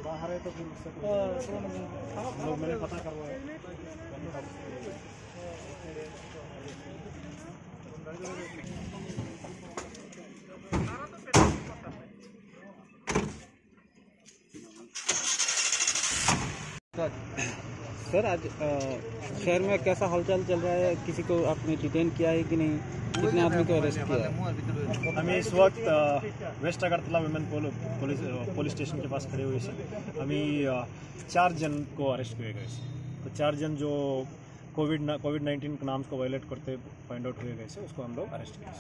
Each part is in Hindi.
बाहर है तो फिर उससे लोग मैंने पता करवाया। सर आज शहर में कैसा हालचाल चल रहा है? किसी को आपने डिटेन किया है कि नहीं? कितने आदमी को अरेस्ट किया है? हमें इस वक्त west Agartala women police station के पास खड़े हुए थे। हमें 4 जन को अरेस्ट किए गए। तो 4 जन जो कोविड-19 के नाम को वायलेट करते फाइंड आउट हुए गए थे, उसको हम लोग अरेस्ट किए।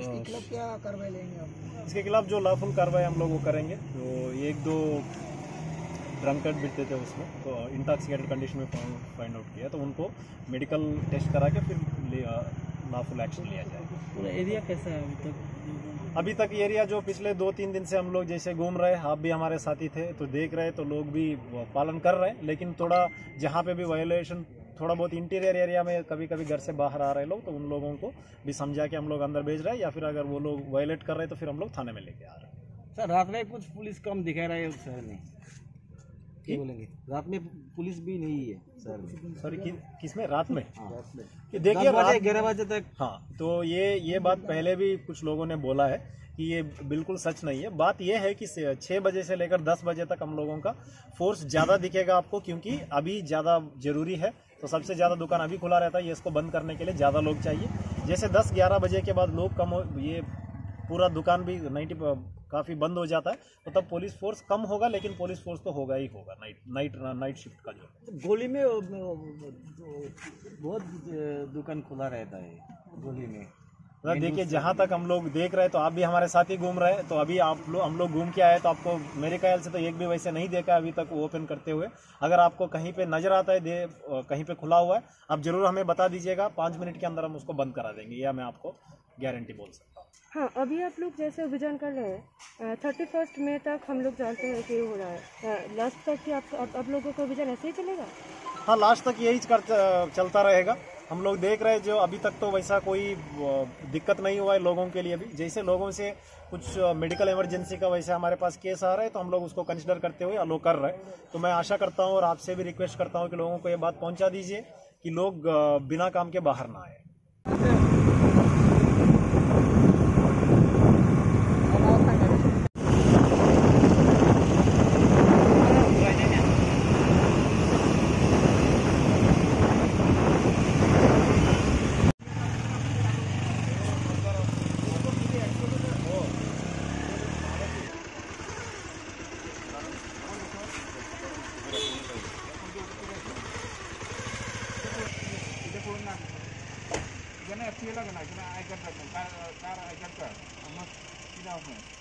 इसके खिलाफ क्या कार्रवाई लेंगे आप? इसके खिलाफ जो लॉफुल कार्रवाई हम लोग वो करेंगे। तो 1-2 ड्रंकर्ड बिकते थे उसमें, तो इंटॉक्सिकेटेड कंडीशन में फाइंड आउट किया, तो उनको मेडिकल टेस्ट करा के फिर लॉफुल एक्शन लिया जाएगा। पूरा एरिया कैसा है अभी तक एरिया जो पिछले 2-3 दिन से हम लोग जैसे घूम रहे, आप भी हमारे साथी थे तो देख रहे, तो लोग भी पालन कर रहे हैं। लेकिन थोड़ा जहाँ पे भी वायोलेशन थोड़ा बहुत इंटीरियर एरिया में कभी कभी घर से बाहर आ रहे लोग, तो उन लोगों को भी समझा के हम लोग अंदर भेज रहे हैं, या फिर अगर वो लोग वायोलेट कर रहे हैं तो फिर हम लोग थाने में लेके आ रहे हैं। सर रात में कुछ पुलिस कम दिखा रहा है शहर में, क्या बोलेंगे? रात में पुलिस भी नहीं है शहर में। सॉरी किसमें? रात में? देखिए 11 बजे तक। हाँ, तो ये बात पहले भी कुछ लोगों ने बोला है कि ये बिल्कुल सच नहीं है। बात ये है कि 6 बजे से लेकर 10 बजे तक हम लोगों का फोर्स ज़्यादा दिखेगा आपको, क्योंकि अभी ज़्यादा जरूरी है। तो सबसे ज़्यादा दुकान अभी खुला रहता है, ये इसको बंद करने के लिए ज़्यादा लोग चाहिए। जैसे 10-11 बजे के बाद लोग कम हो, ये पूरा दुकान भी काफ़ी बंद हो जाता है, तो तब पुलिस फोर्स कम होगा, लेकिन पुलिस फोर्स तो होगा ही होगा। नाइट शिफ्ट का जो गोली में बहुत दुकान खुला रहता है गोली में। देखिए जहाँ तक हम लोग देख रहे हैं, तो आप भी हमारे साथ ही घूम रहे हैं, तो अभी हम लोग घूम के आए, तो आपको मेरे ख्याल से तो एक भी वैसे नहीं देखा अभी तक ओपन करते हुए। अगर आपको कहीं पे नजर आता है कहीं पे खुला हुआ है, आप जरूर हमें बता दीजिएगा। 5 मिनट के अंदर हम उसको बंद करा देंगे, या मैं आपको गारंटी बोल सकता हूँ। हाँ, अभी आप लोग जैसे अभियान कर रहे हैं, 31 मई तक हम लोग जानते हैं कि हो रहा है, लास्ट तक कि आप लोगों का अभियान ऐसे ही चलेगा? हाँ, लास्ट तक यही चलता रहेगा। हम लोग देख रहे हैं, जो अभी तक तो वैसा कोई दिक्कत नहीं हुआ है लोगों के लिए भी। जैसे लोगों से कुछ मेडिकल इमरजेंसी का वैसे हमारे पास केस आ रहा है, तो हम लोग उसको कंसिडर करते हुए अलो कर रहे हैं। तो मैं आशा करता हूँ और आपसे भी रिक्वेस्ट करता हूँ कि लोगों को ये बात पहुँचा दीजिए कि लोग बिना काम के बाहर ना आए। Jangan FT lah kena ikan tak, car ikan tak, amat tidak apa.